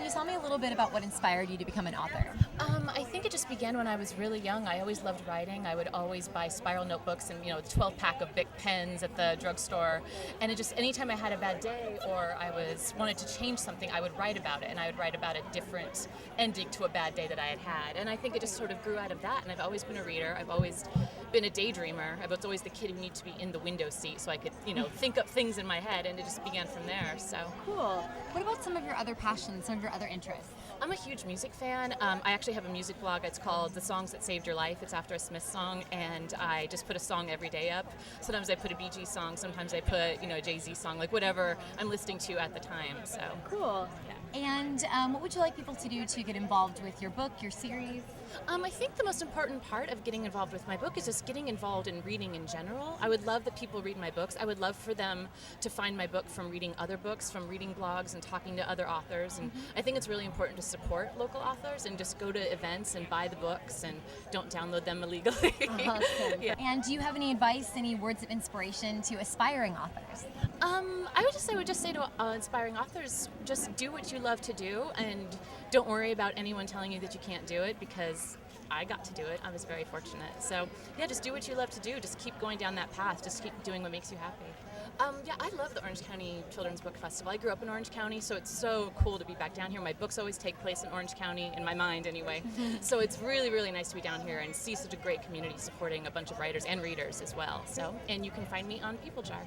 you tell me a little bit about what inspired you to become an author? I think it just began when I was really young. I always loved writing. I would always buy spiral notebooks and, the 12-pack of Bic pens at the drugstore. And it just, anytime I had a bad day or wanted to change something, I would write about it. And I would write about a different ending to a bad day that I had had. And I think it just sort of grew out of that. And I've always been a reader. I've always been a daydreamer. I was always the kid who needed to be in the window seat so I could, think up things in my head. And it just began from there. So Cool. What about some of your other passions, some of your other interests? I'm a huge music fan. I actually have a music blog. It's called The Songs That Saved Your Life. It's after a Smith song, and I just put a song every day up. Sometimes I put a Bee Gees song. Sometimes I put, a Jay-Z song, like whatever I'm listening to at the time. So Cool. Yeah. And what would you like people to do to get involved with your book, your series? I think the most important part of getting involved with my book is just getting involved in reading in general. I would love that people read my books. I would love for them to find my book from reading other books, from reading blogs and talking to other authors. And I think it's really important to support local authors and just go to events and buy the books and don't download them illegally. Awesome. Yeah. And do you have any advice, any words of inspiration to aspiring authors? I would just say to inspiring authors, just do what you love to do and don't worry about anyone telling you that you can't do it, because I got to do it. I was very fortunate. So yeah, just do what you love to do. Just keep going down that path. Just keep doing what makes you happy. I love the Orange County Children's Book Festival. I grew up in Orange County, so it's so cool to be back down here. My books always take place in Orange County, in my mind anyway. So it's really, really nice to be down here and see such a great community supporting a bunch of writers and readers as well. So, and you can find me on People Jar.